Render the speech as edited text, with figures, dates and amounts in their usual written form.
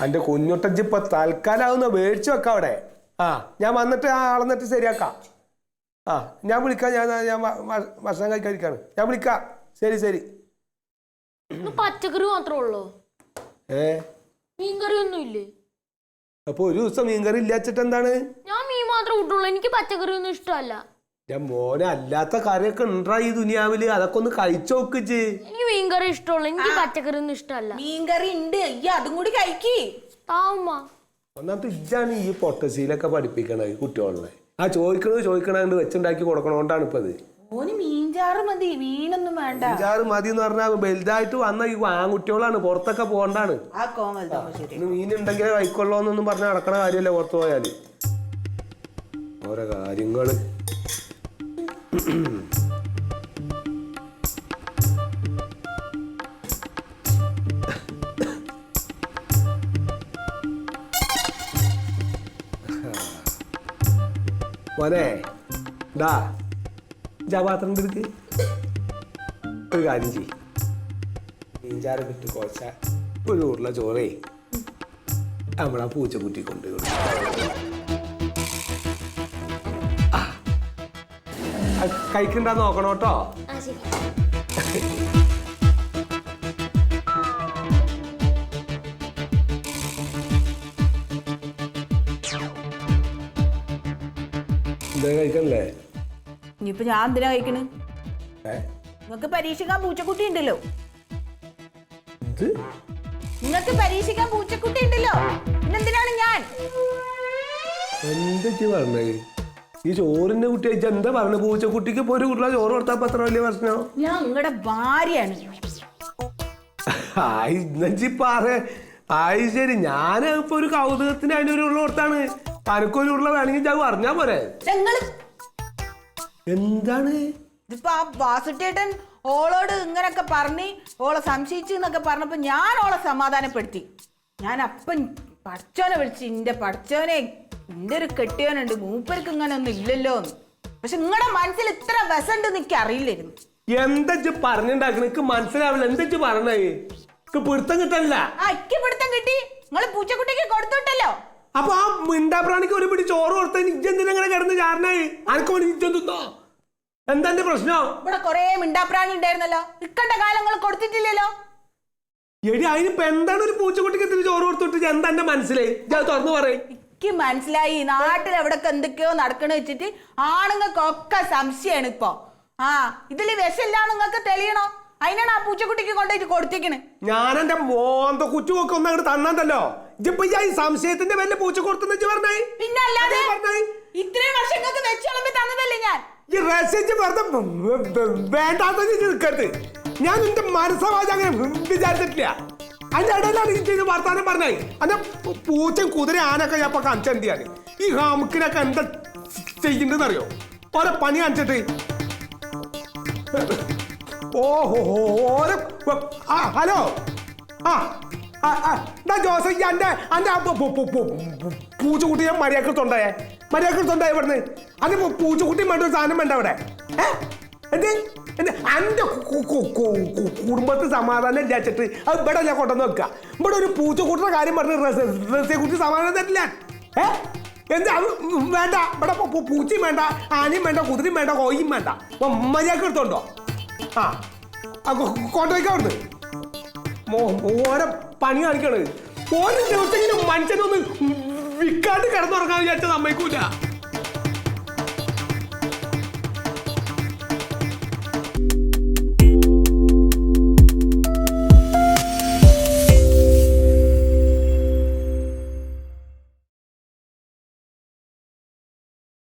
എന്റെ കുഞ്ഞുട്ടഞ്ച് ഇപ്പൊ തൽക്കാലാവുന്ന മേടിച്ചു വെക്കാം അവിടെ. ആ ഞാൻ വന്നിട്ട് അളന്നിട്ട് ശരിയാക്കാം. ആ ഞാൻ വിളിക്കാം. ഞാൻ ഭക്ഷണം കഴിക്കാതിരിക്കാണ്. ഞാൻ വിളിക്കാം. ശരി ശരി. പച്ചക്കറി മാത്രമേ ഉള്ളൂ? മീൻകറി ഒന്നും ഇല്ലേ? അപ്പൊ ഒരു ദിവസം മീൻകറി ഇല്ലാച്ചിട്ട് എന്താണ്? ഞാൻ മീൻ മാത്രമേ കൂട്ടുള്ളൂ. എനിക്ക് പച്ചക്കറി ഒന്നും ഇഷ്ടമല്ല. മോനെ അല്ലാത്ത കറിയൊക്കെ ഉണ്ടാ ഈ ദുനിയാവില്. അതൊക്കെ ഒന്ന് കഴിച്ചു നോക്കിച്ച്. എനിക്ക് മീൻകറി ഇഷ്ടമുള്ളൂ. എനിക്ക് പച്ചക്കറി ഒന്നും ഇഷ്ടമല്ല. മീൻകറി ഉണ്ട്, അതും കൂടി കഴിക്കി. ഒന്നാമത്തെ ഇജ്ജാണ് ഈ പൊട്ടശീലൊക്കെ പഠിപ്പിക്കണത് കുട്ടികളെ. ആ ചോദിക്കണത് വെച്ചുണ്ടാക്കി കൊടുക്കണോണ്ടാണ് ഇപ്പൊ അത്. ഓന് മീൻചാറ് മതി, മീനൊന്നും വേണ്ട. മീൻചാറ് മതി എന്ന് പറഞ്ഞാൽ വലുതായിട്ട് വന്ന ഈ ആൺകുട്ടികളാണ്, പുറത്തൊക്കെ പോകണ്ടാണ്. മീനുണ്ടെങ്കിലേ കഴിക്കൊള്ളൂന്നൊന്നും പറഞ്ഞ നടക്കണ കാര്യമല്ലേ പുറത്തു പോയാല്. ഓരോ കാര്യങ്ങള്. മോനെ ഡാ ജാപാത്രം എടുക്ക്. ഒരു കാര്യം ചെയ്യ്, മീൻചാറ് കിട്ടി കുറച്ച ഒരു ഉരുള ചോറേ നമ്മളാ പൂച്ചക്കുട്ടി കൊണ്ടുപോയി കഴിക്കണ്ട നോക്കണം കേട്ടോ. കഴിക്കണല്ലേ? ഇനിയിപ്പൊ ഞാൻ എന്തിനാ കഴിക്കണ്? നിങ്ങക്ക് പരീക്ഷിക്കാൻ പൂച്ചക്കുട്ടി ഉണ്ടല്ലോ. നിങ്ങൾക്ക് പരീക്ഷിക്കാൻ പൂച്ചക്കുട്ടി ഉണ്ടല്ലോ, പിന്നെന്തിനാണ് ഞാൻ? എന്തൊക്കെ പറഞ്ഞേ? ഈ ചോറിന്റെ കുട്ടി വെച്ചാ എന്താ പറഞ്ഞ? പൂച്ചക്കുട്ടിക്ക് ഇപ്പൊ ഒരു കുട്ടികളെ ചോറ് കൊടുത്താ അത്ര വലിയ പ്രശ്നം? ഞാൻ നിങ്ങളുടെ ഭാര്യയാണ്. ആയി ശരി, ഞാൻ ഇപ്പൊ ഒരു കൗതുകത്തിന് അതിനൊരു ഉരുള കൊടുത്താണ്. അനക്കൊരു ഉരുള വേണമെങ്കിൽ ഞാൻ പറഞ്ഞാ പോരെ. എന്താണ് ഇതിപ്പോ ആ വാസുട്ടേട്ടൻ ഓളോട് ഇങ്ങനൊക്കെ പറഞ്ഞ് ഓളെ സംശയിച്ചു എന്നൊക്കെ പറഞ്ഞപ്പോ ഞാൻ ഓളെ സമാധാനപ്പെടുത്തി. ഞാൻ അപ്പം പഠിച്ചോനെ വിളിച്ച്, ഇന്റെ പഠിച്ചോനെ എന്റെ ഒരു കെട്ടിയോനുണ്ട്, മൂപ്പർക്ക് ഇങ്ങനെ ഒന്നും ഇല്ലല്ലോ എന്ന്. പക്ഷെ നിങ്ങളുടെ മനസ്സിൽ ഇത്ര വിസണ്ട് എനിക്ക് അറിയില്ലായിരുന്നു. എന്താ പറഞ്ഞുണ്ടാക്കണ? എനിക്ക് മനസ്സിലാവില്ല. എന്താ പറഞ്ഞേ? പിടുത്തം കിട്ടല്ല. അക്ക് പിടുത്തം കിട്ടി. നിങ്ങൾ പൂച്ചക്കുട്ടിക്ക് കൊടുത്തുവിട്ടല്ലോ. അപ്പൊ ആ മിണ്ടാപ്രാണിക്ക് ഒരു പിടി ചോറ് കൊടുത്ത ഇജ്ജെന്തിനെ കിടന്ന് ചാരനായി? ആർക്കും വേണ്ടി ഇജ്ജെന്തോ എന്താ പ്രശ്നം? ഇവിടെ കൊറേ മിണ്ടാപ്രാണി ഉണ്ടായിരുന്നല്ലോ, ഇക്കണ്ട കാലങ്ങൾ കൊടുത്തിട്ടില്ലല്ലോ. എടി അതിനിപ്പോ എന്താണ് ഒരു പൂച്ചക്കുട്ടിക്ക് ഇത്തിരി ചോറ് കൊടുത്തിട്ട് എന്താ എന്റെ മനസ്സിലായി? ഞാൻ തുറന്നു പറയും. എനിക്ക് മനസ്സിലായി, നാട്ടിൽ എവിടൊക്കെ എന്തൊക്കെയോ നടക്കണ വെച്ചിട്ട് ആണുങ്ങൾക്കൊക്കെ സംശയമാണ് ഇപ്പൊ. ഇതില് വിഷമില്ല നിങ്ങൾക്ക് തെളിയണോ? അതിനാണ് ആ പൂച്ചക്കുട്ടിക്ക് കൊണ്ടുപോയിട്ട് കൊടുത്തേക്കണ്. ഞാൻ എന്റെ മോന്ത കുറ്റുമൊക്കെ ഒന്ന് അങ്ങോട്ട് തന്നല്ലോ. ഇപ്പൊ ഈ സംശയത്തിന്റെ വല്ല പൂച്ച കൊടുത്തെന്ന് വെച്ച് പറഞ്ഞേ. പിന്നെ അല്ലാതെ ഇത്രയും വർഷങ്ങൾക്ക് വെച്ചോളമ്പി തന്നതല്ലേ ഞാൻ. ഈ റെസിച്ച് വെറുതെ വേണ്ടാത്ത നിൽക്കരുത്. ഞാൻ എന്റെ മനസ്സവാചം അങ്ങനെ വിചാരിച്ചിട്ടില്ല. അതിന്റെ ഇടയിലാണ് ഈ ചെയ്ത് വർത്താനം പറഞ്ഞേ. അന്റെ പൂച്ച കുതിര ആനൊക്കെ ഞാൻ ഇപ്പൊ കാണിച്ചാണ്. ഈ ഹാമുക്കിനൊക്കെ എന്താ ചെയ്യുന്നതെന്ന് അറിയോ? ഓരോ പണി കാണിച്ചിട്ട് ഓഹോ ഓരോ. ഹലോ ജോസ്, എന്റെ പൂച്ചക്കുട്ടി ഞാൻ മര്യാദക്കുണ്ടായേ ഇവിടുന്ന്. അത് പൂച്ചക്കുട്ടി വേണ്ട ഒരു സാധനം വേണ്ട അവിടെ. എന്റെ കുടുംബത്തിൽ സമാധാനം ഇല്ലാച്ചിട്ട് അത് ഇവിടെ അല്ല കൊണ്ടുവന്ന് വെക്കുക. ഇവിടെ ഒരു പൂച്ചക്കുട്ടിയുടെ കാര്യം പറഞ്ഞ് റസിയെക്കുട്ടി സമാധാനം തരില്ല. എന്താ വേണ്ട? ഇവിടെ പൂച്ചയും വേണ്ട, ആനയും വേണ്ട, കുതിരയും വേണ്ട, കോയും വേണ്ട. മര്യാദക്ക് എടുത്തോണ്ടോ? കൊണ്ടുപോയിക്കോ അവിടുന്ന്. ഓരോ പണി കാണിക്കണത്. ഓരോ ദിവസമെങ്കിലും മനുഷ്യനൊന്ന് വിൽക്കാണ്ട് കിടന്നുറങ്ങാൻ വിചാരിച്ചാൽ സമ്മതിക്കൂല.